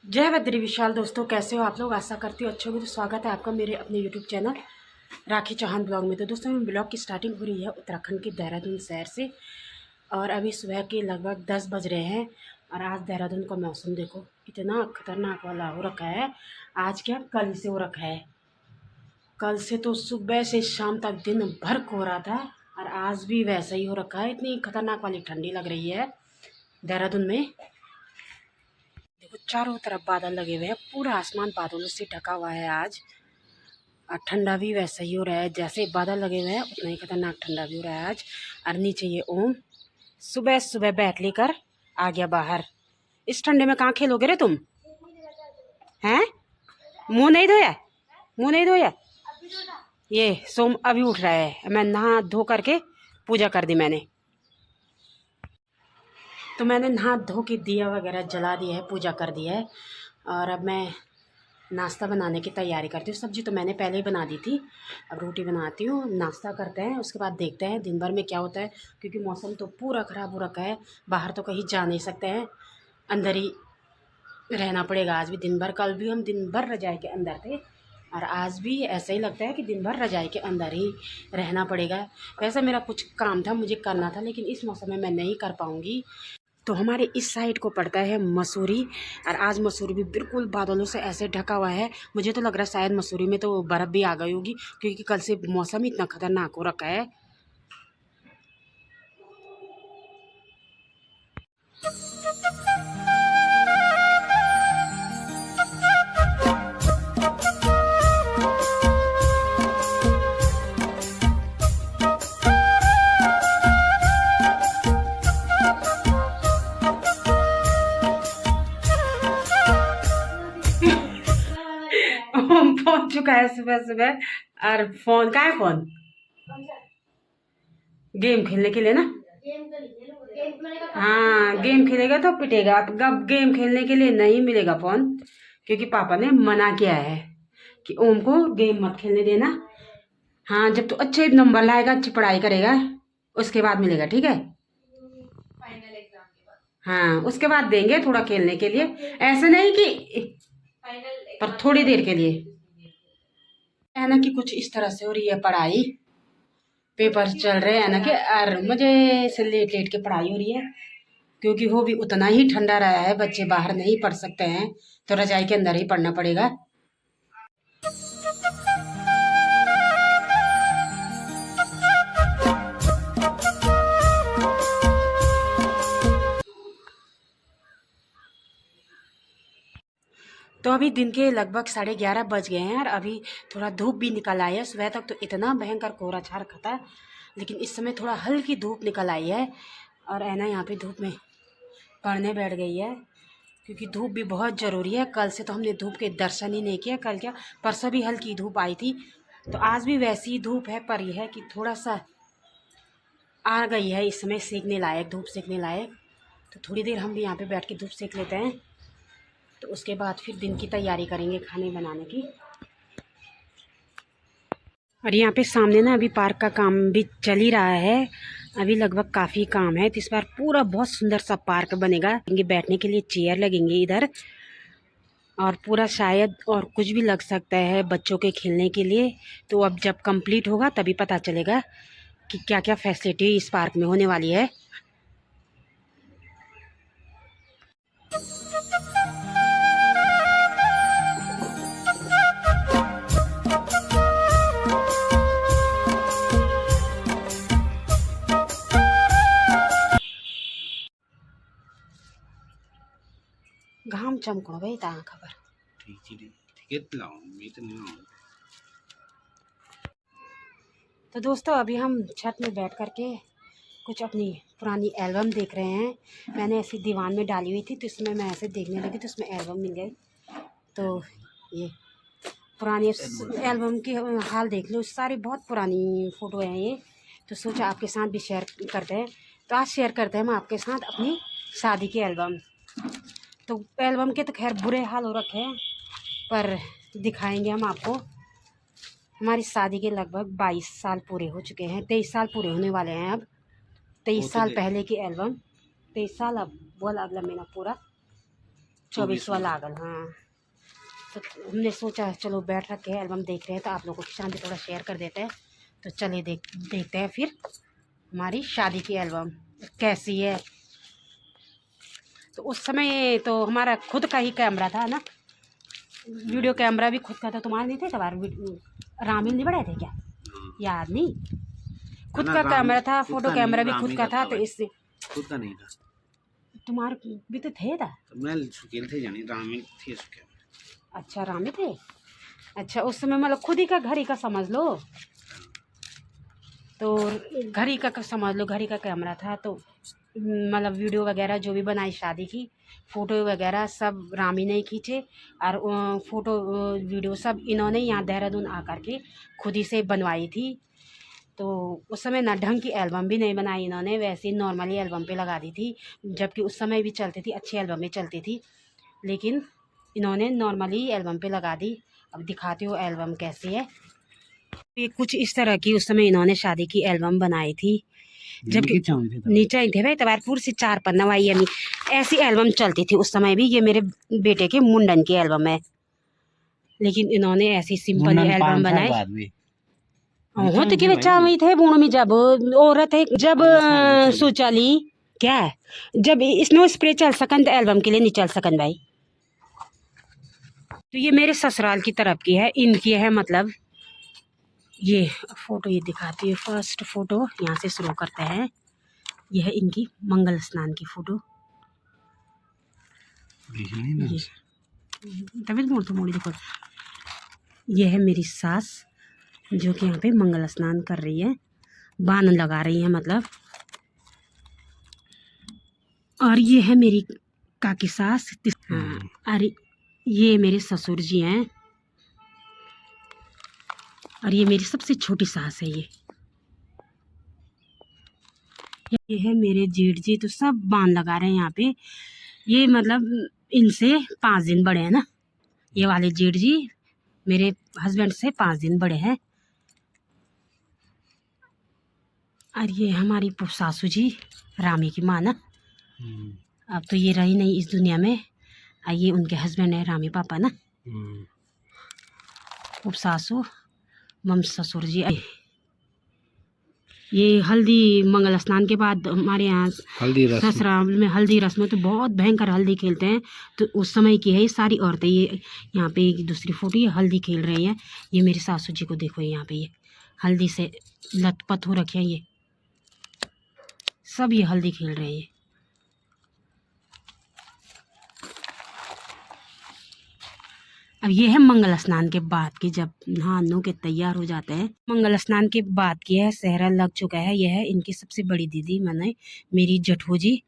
जय बद्री विशाल। दोस्तों कैसे हो आप लोग? आशा करती हूँ अच्छे होंगे। तो स्वागत है आपका मेरे अपने यूट्यूब चैनल राखी चौहान ब्लॉग में। तो दोस्तों ब्लॉग की स्टार्टिंग हो रही है उत्तराखंड के देहरादून शहर से। और अभी सुबह के लगभग 10 बज रहे हैं। और आज देहरादून का मौसम देखो, इतना खतरनाक वाला हो रखा है। आज क्या, कल से हो रखा है। कल से तो सुबह से शाम तक दिन भर कोहरा था, और आज भी वैसा ही हो रखा है। इतनी खतरनाक वाली ठंडी लग रही है देहरादून में। देखो चारों तरफ बादल लगे हुए हैं, पूरा आसमान बादलों से ढका हुआ है आज। और ठंडा भी वैसा ही हो रहा है, जैसे बादल लगे हुए हैं उतना ही खतरनाक ठंडा भी हो रहा है आज। और नीचे ये ओम सुबह सुबह बैट लेकर आ गया बाहर। इस ठंडे में कहाँ खेलोगे रे तुम? हैं? मुंह नहीं धोया? मुंह नहीं धोया? ये सोम अभी उठ रहा है। मैं नहा धो करके पूजा कर दी मैंने। तो मैंने नहा धो के दिया वगैरह जला दिया है, पूजा कर दी है। और अब मैं नाश्ता बनाने की तैयारी करती हूँ। सब्ज़ी तो मैंने पहले ही बना दी थी, अब रोटी बनाती हूँ। नाश्ता करते हैं, उसके बाद देखते हैं दिन भर में क्या होता है। क्योंकि मौसम तो पूरा ख़राब हो रखा है, बाहर तो कहीं जा नहीं सकते हैं, अंदर ही रहना पड़ेगा आज भी दिन भर। कल भी हम दिन भर रजाई के अंदर थे, और आज भी ऐसा ही लगता है कि दिन भर रजाई के अंदर ही रहना पड़ेगा। वैसे मेरा कुछ काम था, मुझे करना था, लेकिन इस मौसम में मैं नहीं कर पाऊँगी। तो हमारे इस साइड को पड़ता है मसूरी, और आज मसूरी भी बिल्कुल बादलों से ऐसे ढका हुआ है। मुझे तो लग रहा है शायद मसूरी में तो बर्फ़ भी आ गई होगी, क्योंकि कल से मौसम इतना खतरनाक हो रखा है। हम पहुंच चुका है सुबह सुबह। और फोन कहाँ है? फोन गेम खेलने के लिए ना। हाँ, गेम खेलेगा तो पिटेगा। अब गेम खेलने के लिए नहीं मिलेगा फ़ोन, क्योंकि पापा ने मना किया है कि ओम को गेम मत खेलने देना। हाँ, जब तो अच्छे नंबर लाएगा, अच्छी पढ़ाई करेगा, उसके बाद मिलेगा, ठीक है? फाइनल एग्जाम के बाद। हाँ, उसके बाद देंगे थोड़ा खेलने के लिए। ऐसे नहीं कि पर थोड़ी देर के लिए है ना, कि कुछ इस तरह से हो रही है पढ़ाई। पेपर चल रहे हैं ना, कि और मुझे से लेट लेट के पढ़ाई हो रही है, क्योंकि वो भी उतना ही ठंडा रहा है। बच्चे बाहर नहीं पढ़ सकते हैं, तो रजाई के अंदर ही पढ़ना पड़ेगा। तो अभी दिन के लगभग 11:30 बज गए हैं, और अभी थोड़ा धूप भी निकल आई है। सुबह तक तो इतना भयंकर कोहरा छा रखा था, लेकिन इस समय थोड़ा हल्की धूप निकल आई है। और है ना, यहाँ पे धूप में पढ़ने बैठ गई है, क्योंकि धूप भी बहुत ज़रूरी है। कल से तो हमने धूप के दर्शन ही नहीं किया। कल क्या, परसों भी हल्की धूप आई थी, तो आज भी वैसी ही धूप है, पर यह है कि थोड़ा सा आ गई है इस समय सेकने लायक, धूप सेकने लायक। तो थोड़ी देर हम भी यहाँ पे बैठ के धूप सेक लेते हैं, तो उसके बाद फिर दिन की तैयारी करेंगे खाने बनाने की। और यहाँ पे सामने ना अभी पार्क का काम भी चल ही रहा है। अभी लगभग काफ़ी काम है, तो इस बार पूरा बहुत सुंदर सा पार्क बनेगा। बैठने के लिए चेयर लगेंगे इधर, और पूरा शायद और कुछ भी लग सकता है बच्चों के खेलने के लिए। तो अब जब कंप्लीट होगा तभी पता चलेगा कि क्या क्या फैसिलिटी इस पार्क में होने वाली है। घाम चमको भाई ता खबर। तो दोस्तों अभी हम छत में बैठ कर के कुछ अपनी पुरानी एल्बम देख रहे हैं। मैंने ऐसी दीवान में डाली हुई थी, तो इसमें मैं ऐसे देखने लगी, तो उसमें एल्बम मिल गई। तो ये पुरानी एल्बम की हाल देख लो, सारी बहुत पुरानी फ़ोटो हैं ये। तो सोचा आपके साथ भी शेयर करते हैं। तो आज शेयर करते हैं हम आपके साथ अपनी शादी की एल्बम। तो एल्बम के तो खैर बुरे हाल हो रखे हैं, पर दिखाएंगे हम आपको। हमारी शादी के लगभग 22 साल पूरे हो चुके हैं, 23 साल पूरे होने वाले हैं अब। 23 साल पहले की एल्बम, 23 साल अब बोला अगला महीना पूरा। 24 वाला आ गल। हाँ, तो हमने सोचा चलो बैठ रखे हैं एल्बम देख रहे हैं, तो आप लोगों के साथ भी थोड़ा शेयर कर देते हैं। तो चलिए देखते हैं फिर हमारी शादी की एल्बम कैसी है। तो उस समय तो हमारा खुद का ही कैमरा था ना, वीडियो कैमरा भी खुद का था। तुम्हारे नहीं थे कबार रामिल नहीं बढ़ाए थे क्या, याद नहीं? खुद का कैमरा था, फोटो कैमरा भी खुद का था। तो इससे खुद का नहीं था, तुम्हारे भी तो थे था। तो मैं सुकेल थे जानी रामिल थे सुकेल। अच्छा रामी थे। अच्छा उस समय मतलब खुद ही का घड़ी का समझ लो, तो घड़ी का समझ लो, घड़ी का कैमरा था। तो मतलब वीडियो वगैरह जो भी बनाई शादी की, फ़ोटो वगैरह सब रामी ने खींचे। और फ़ोटो वीडियो सब इन्होंने यहाँ देहरादून आकर के खुद ही से बनवाई थी। तो उस समय ना ढंग की एल्बम भी नहीं बनाई इन्होंने, वैसे ही नॉर्मली एल्बम पे लगा दी थी। जबकि उस समय भी चलती थी, अच्छी एल्बमें चलती थी, लेकिन इन्होंने नॉर्मली एल्बम पे लगा दी। अब दिखाती हूँ एल्बम कैसी है। ये कुछ इस तरह की उस समय इन्होंने शादी की एल्बम बनाई थी। जबकि नीचे ही थे भाई तबारपुर से 4 पन्ना वाई ऐसी एल्बम चलती थी उस समय भी। ये मेरे बेटे के मुंडन की एल्बम है, लेकिन इन्होंने ऐसी सिंपल एल्बम बनाई। हो तो कि बच्चा में थे बूढ़ में, जब औरत है जब सोचाली क्या है, जब स्नो स्प्रे चल सकन तो एल्बम के लिए नहीं चल सकन भाई। तो ये मेरे ससुराल की तरफ की है, इनकी है। मतलब ये फोटो ये दिखाती है। फर्स्ट फोटो यहाँ से शुरू करते हैं। यह है इनकी मंगल स्नान की फोटो। ये तबियत मोड़ तो मोड़ी देखो। यह है मेरी सास जो कि यहाँ पे मंगल स्नान कर रही है, बान लगा रही है मतलब। और ये है मेरी काकी सास। हाँ, अरे ये मेरे ससुर जी हैं। और ये मेरी सबसे छोटी सास है। ये है मेरे जेठ जी। तो सब बांध लगा रहे हैं यहाँ पे। ये मतलब इनसे 5 दिन बड़े हैं ना, ये वाले जेठ जी मेरे हस्बैंड से 5 दिन बड़े हैं। और ये हमारी सासू जी रामी की माँ ना, अब तो ये रही नहीं इस दुनिया में। और ये उनके हस्बैंड है रामी पापा ना, उप सासू मम ससुर जी। ये हल्दी मंगल स्नान के बाद हमारे यहाँ ससुराल में हल्दी रस्म तो बहुत भयंकर हल्दी खेलते हैं। तो उस समय की है ये सारी औरतें। ये यहाँ पे एक दूसरी फोटो ये हल्दी खेल रही हैं। ये मेरी सासू जी को देखो, यहाँ पे ये हल्दी से लथपथ हो रखे हैं। ये सब ये हल्दी खेल रहे हैं। अब ये है मंगल स्नान के बाद की, जब नहा नो के तैयार हो जाते हैं। मंगल स्नान के बाद की है, सहरा लग चुका है। यह है इनकी सबसे बड़ी दीदी माने मेरी जठो जी,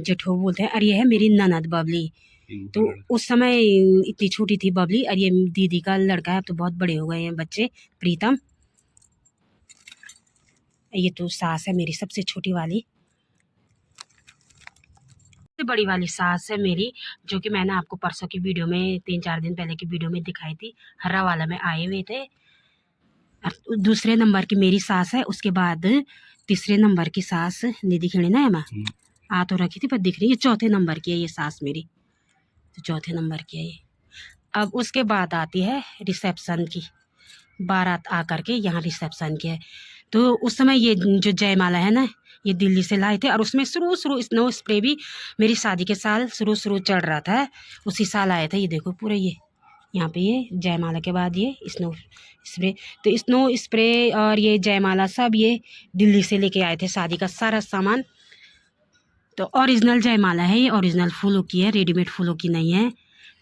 जठो बोलते हैं। और ये है मेरी ननद बबली। तो उस समय इतनी छोटी थी बबली। और ये दीदी का लड़का है, अब तो बहुत बड़े हो गए हैं बच्चे, प्रीतम। ये तो सास है मेरी सबसे छोटी वाली। सबसे बड़ी वाली सास है मेरी, जो कि मैंने आपको परसों की वीडियो में 3-4 दिन पहले की वीडियो में दिखाई थी। हर्रा वाला में आए हुए थे। दूसरे नंबर की मेरी सास है। उसके बाद तीसरे नंबर की सास निधि खिड़ी ना है आ तो रखी थी पर दिख रही है। चौथे नंबर की है ये सास मेरी, तो चौथे नंबर की है ये। अब उसके बाद आती है रिसेप्शन की बारात आकर के, यहाँ रिसेप्शन की है। तो उस समय ये जो जयमाला है ना, ये दिल्ली से लाए थे। और उसमें शुरू स्नो स्प्रे भी मेरी शादी के साल शुरू चढ़ रहा था, उसी साल आया था। ये देखो पूरे ये यहाँ पे ये जयमाला के बाद ये स्नो स्प्रे। तो स्नो स्प्रे और ये जयमाला सब ये दिल्ली से लेके आए थे, शादी का सारा सामान। तो ओरिजिनल जयमाला है ये, ओरिजिनल फूलों की है, रेडीमेड फूलों की नहीं है।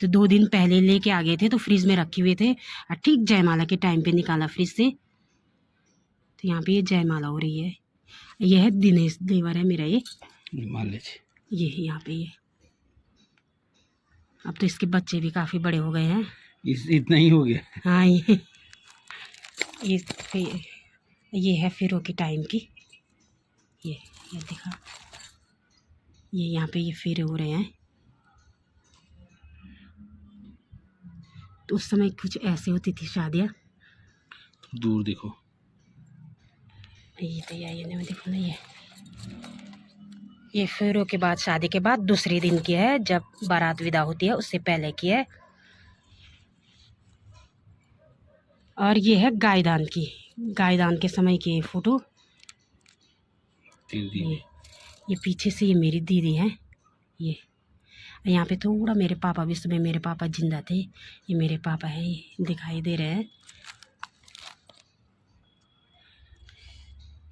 तो 2 दिन पहले लेके आ गए थे, तो फ्रिज में रखे हुए थे। और ठीक जयमाला के टाइम पे निकाला फ्रिज से। तो यहाँ पे ये जयमाला हो रही है। ये है दिनेश देवर है मेरा, ये है यहाँ पे ये। अब तो इसके बच्चे भी काफ़ी बड़े हो गए हैं। इतना ही हो गया। हाँ ये है फिरो की टाइम की। ये दिखा, ये यहाँ पे ये फेरे हो रहे हैं। तो उस समय कुछ ऐसे होती थी शादियाँ। दूर देखो, ये तो ये देखो ना, ये फिर के बाद शादी के बाद दूसरे दिन की है, जब बारात विदा होती है उससे पहले की है। और ये है गायदान की, गायदान के समय की फ़ोटो। ये पीछे से ये मेरी दीदी हैं। ये यहाँ पे थोड़ा मेरे पापा भी, सुबह मेरे पापा जिंदा थे, ये मेरे पापा हैं, ये दिखाई दे रहे हैं।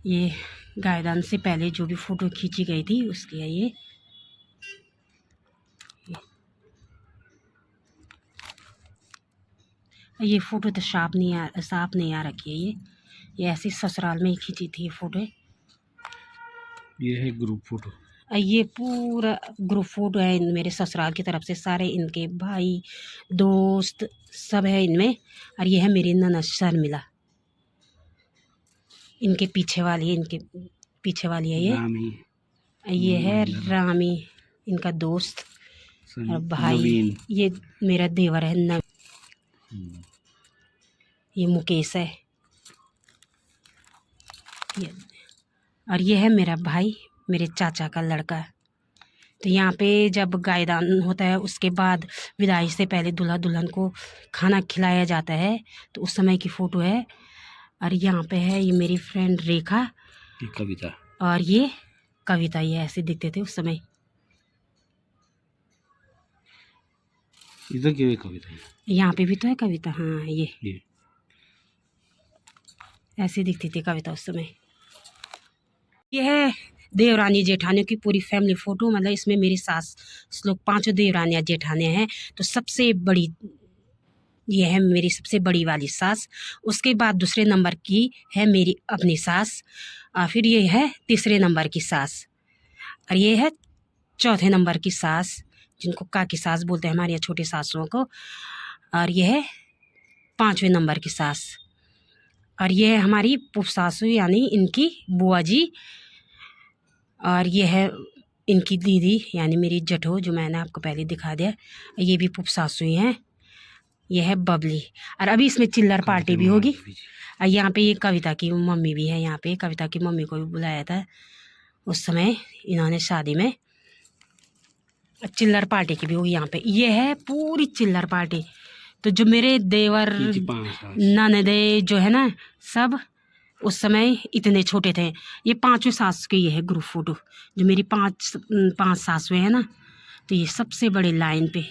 ये गायदान से पहले जो भी फ़ोटो खींची गई थी उसकी है ये। ये फ़ोटो तो साफ नहीं आ रखी है। ये ऐसे ससुराल में ही खींची थी फ़ोटो। ये है ग्रुप फोटो। ये पूरा ग्रुप फ़ोटो है मेरे ससुराल की तरफ से, सारे इनके भाई दोस्त सब है इनमें। और ये है मेरी ननद शर्मिला, इनके पीछे वाली है ये। रामी, ये है रामी, इनका दोस्त और भाई। नवीन। ये मेरा देवर है नवीन। ये मुकेश है ये। और ये है मेरा भाई, मेरे चाचा का लड़का। तो यहाँ पे जब गायदान होता है उसके बाद विदाई से पहले दूल्हा दुल्हन को खाना खिलाया जाता है, तो उस समय की फ़ोटो है। और यहाँ पे है ये मेरी फ्रेंड रेखा, ये कविता, और ये कविता। ये ऐसे दिखते थे उस समय। इधर क्यों है कविता? यहाँ पे भी तो है कविता। हाँ, ये ऐसे दिखती थी कविता उस समय। ये है देवरानी जेठानियों की पूरी फैमिली फ़ोटो। मतलब इसमें मेरी सास लोग 5 देवरानियाँ जेठानियाँ हैं। तो सबसे बड़ी ये है मेरी सबसे बड़ी वाली सास। उसके बाद दूसरे नंबर की है मेरी अपनी सास, फिर ये है तीसरे नंबर की सास, और ये है चौथे नंबर की सास, जिनको काकी सास बोलते हैं हमारे यहाँ छोटी सासुओं को। और ये है 5वें नंबर की सास। और ये है हमारी पुप सासू, यानी इनकी बुआ जी। और ये है इनकी दीदी, यानी मेरी जठो, जो मैंने आपको पहले दिखा दिया। ये भी पुप सासू ही हैं। ये है बबली। और अभी इसमें चिल्लर पार्टी भी होगी। और यहाँ पे ये कविता की मम्मी भी है। यहाँ पे कविता की मम्मी को भी बुलाया था उस समय इन्होंने शादी में। चिल्लर पार्टी की भी होगी यहाँ पे। ये है पूरी चिल्लर पार्टी। तो जो मेरे देवर ननदे जो है ना, सब उस समय इतने छोटे थे। ये 5वें सास की ये है ग्रुप फ़ोटो, जो मेरी पाँच सासुएँ हैं ना। तो ये सबसे बड़े लाइन पे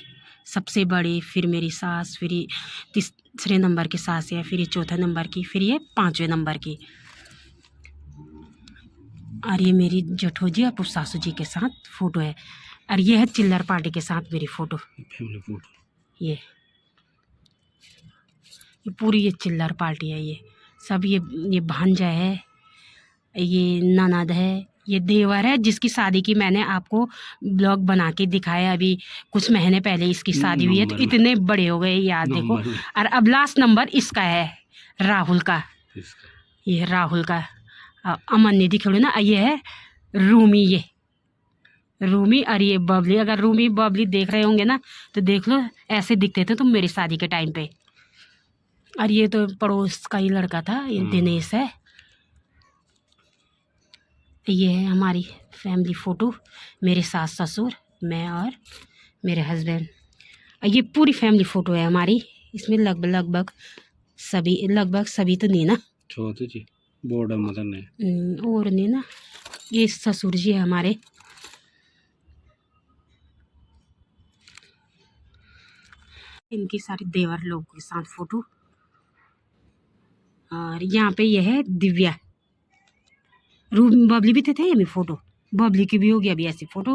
सबसे बड़ी, फिर मेरी सास, फिर ये तीसरे नंबर की सास है, फिर ये चौथे नंबर की, फिर ये 5वें नंबर की। और ये मेरी जेठो जी और सासू जी के साथ फ़ोटो है। और ये है चिल्लर पार्टी के साथ मेरी फ़ोटो, फैमिली फोटो। ये पूरी ये चिल्लर पार्टी है। ये सब ये भांजा है, ये ननद है, ये देवर है जिसकी शादी की मैंने आपको ब्लॉग बना के दिखाया अभी कुछ महीने पहले इसकी शादी हुई है। तो इतने बड़े हो गए याद देखो। और अब लास्ट नंबर इसका है, राहुल का। ये राहुल का अमन ने दिखे ना। ये है रूमी, ये रूमी। और ये बबली। अगर रूमी बबली देख रहे होंगे ना तो देख लो, ऐसे दिखते थे तुम मेरी शादी के टाइम पे। और ये तो पड़ोस का ही लड़का था, ये दिनेश है। ये है हमारी फैमिली फ़ोटो, मेरे सास ससुर, मैं और मेरे हस्बैंड। ये पूरी फैमिली फ़ोटो है हमारी। इसमें लगभग सभी तो नहीं ना, छोटे जी बोर्ड मदन ने और नहीं ना। ये ससुर जी है हमारे। इनकी सारी देवर लोग के साथ फ़ोटो। और यहाँ पे ये है दिव्या, रूम बबली भी थे ये फ़ोटो, बबली की भी होगी अभी ऐसी फ़ोटो,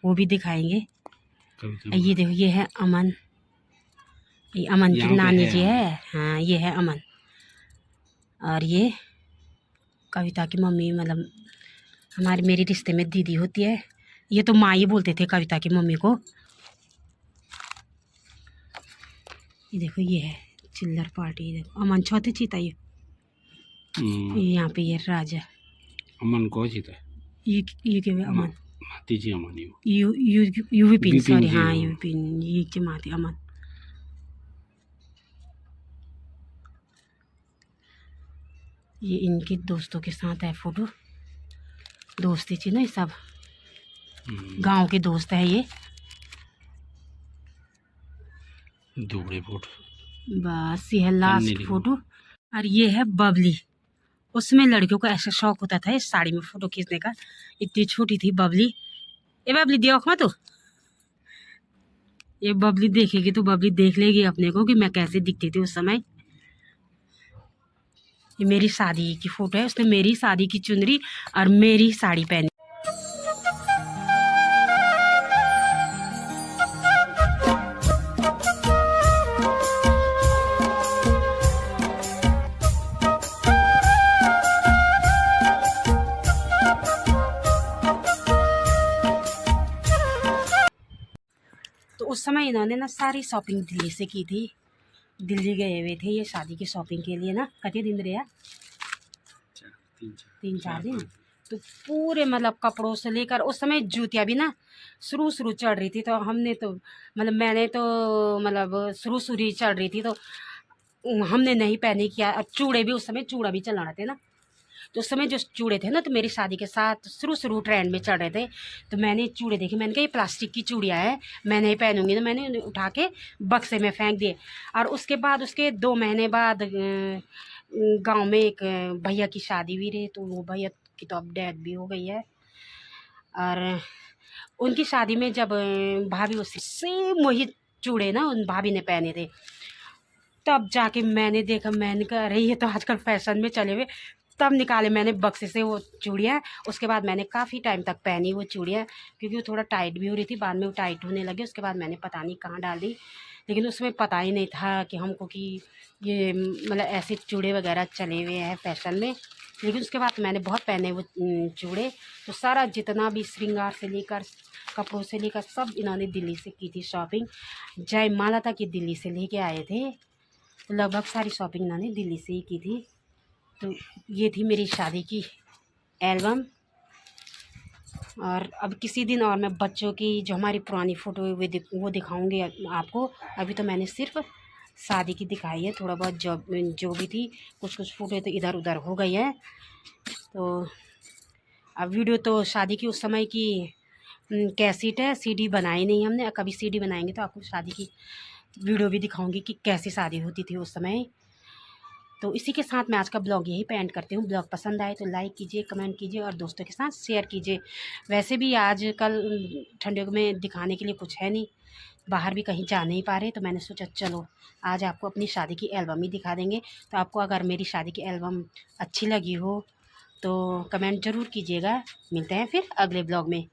वो भी दिखाएंगे। ये देखो, ये है अमन, ये अमन की नानी जी है। हाँ, ये है अमन। और ये कविता की मम्मी, मतलब हमारे मेरे रिश्ते में दीदी होती है। ये तो माँ ही बोलते थे कविता की मम्मी को। ये देखो, ये है चिल्लर पार्टी। देखो अमन चौथे चीता। ये यहाँ पे ये राजा अमन को जीता। ये क्या है अमन, माती जी अमन यूपी सॉरी। हाँ, यूपी ये के माती अमन। ये इनके दोस्तों के साथ है फ़ोटो, दोस्ती थी ना सब। गांव के दोस्त है ये। दूबड़े फोटो। बस ये है लास्ट फोटो। और ये है बबली। उसमें लड़कियों को ऐसा शौक होता था इस साड़ी में फोटो खींचने का। इतनी छोटी थी बबली। ए बबली देखो मत तो, ये बबली देखेगी तो बबली देख लेगी अपने को कि मैं कैसे दिखती थी उस समय। ये मेरी शादी की फोटो है, उसने मेरी शादी की चुनरी और मेरी साड़ी पहनी। तो उस समय इन्होंने ना सारी शॉपिंग दिल्ली से की थी। दिल्ली गए हुए थे ये शादी की शॉपिंग के लिए ना। कितने दिन रहे? 3-4 दिन। तो पूरे मतलब कपड़ों से लेकर उस समय जूतियाँ भी ना शुरू चढ़ रही थी। तो हमने तो मतलब मैंने तो मतलब शुरू ही चढ़ रही थी तो हमने नहीं पहनी किया। और चूड़े भी उस समय चूड़ा भी चला रहे थे ना। तो उस समय जो चूड़े थे ना तो मेरी शादी के साथ शुरू ट्रेंड में चढ़ रहे थे। तो मैंने चूड़े देखे, मैंने कहा ये प्लास्टिक की चूड़ियाँ हैं, मैं नहीं पहनूंगी। तो मैंने उन्हें उठा के बक्से में फेंक दिए। और उसके बाद उसके 2 महीने बाद गांव में एक भैया की शादी भी रही। तो वो भैया की तो अब डेथ भी हो गई है। और उनकी शादी में जब भाभी उससे सेम वही चूड़े ना उन भाभी ने पहने थे, तब जाके मैंने देखा। मैंने कहा अरे ये तो आजकल फैशन में चले हुए। तब निकाले मैंने बक्से से वो चूड़ियाँ। उसके बाद मैंने काफ़ी टाइम तक पहनी वो चूड़ियाँ, क्योंकि वो थोड़ा टाइट भी हो रही थी। बाद में वो टाइट होने लगे। उसके बाद मैंने पता नहीं कहाँ डाल दी। लेकिन उसमें पता ही नहीं था कि हमको कि ये मतलब ऐसे चूड़े वगैरह चले हुए हैं फैशन में। लेकिन उसके बाद मैंने बहुत पहने वो चूड़े। तो सारा जितना भी श्रृंगार से लेकर कपड़ों से लेकर सब इन्होंने दिल्ली से की थी शॉपिंग। जयमाला तक ये दिल्ली से लेके आए थे। तो लगभग सारी शॉपिंग इन्होंने दिल्ली से ही की थी। तो ये थी मेरी शादी की एल्बम। और अब किसी दिन और मैं बच्चों की जो हमारी पुरानी फ़ोटो है वो दिखाऊंगी आपको। अभी तो मैंने सिर्फ शादी की दिखाई है। थोड़ा बहुत जो भी थी कुछ फ़ोटो तो इधर उधर हो गई है। तो अब वीडियो तो शादी की उस समय की कैसेट है, सीडी बनाई नहीं हमने। कभी सीडी बनाएंगे तो आपको शादी की वीडियो भी दिखाऊंगी कि कैसी शादी होती थी उस समय। तो इसी के साथ मैं आज का ब्लॉग यही पे एंड करती हूँ। ब्लॉग पसंद आए तो लाइक कीजिए, कमेंट कीजिए और दोस्तों के साथ शेयर कीजिए। वैसे भी आजकल ठंडियों में दिखाने के लिए कुछ है नहीं, बाहर भी कहीं जा नहीं पा रहे। तो मैंने सोचा चलो आज आपको अपनी शादी की एल्बम ही दिखा देंगे। तो आपको अगर मेरी शादी की एल्बम अच्छी लगी हो तो कमेंट ज़रूर कीजिएगा। मिलते हैं फिर अगले ब्लॉग में।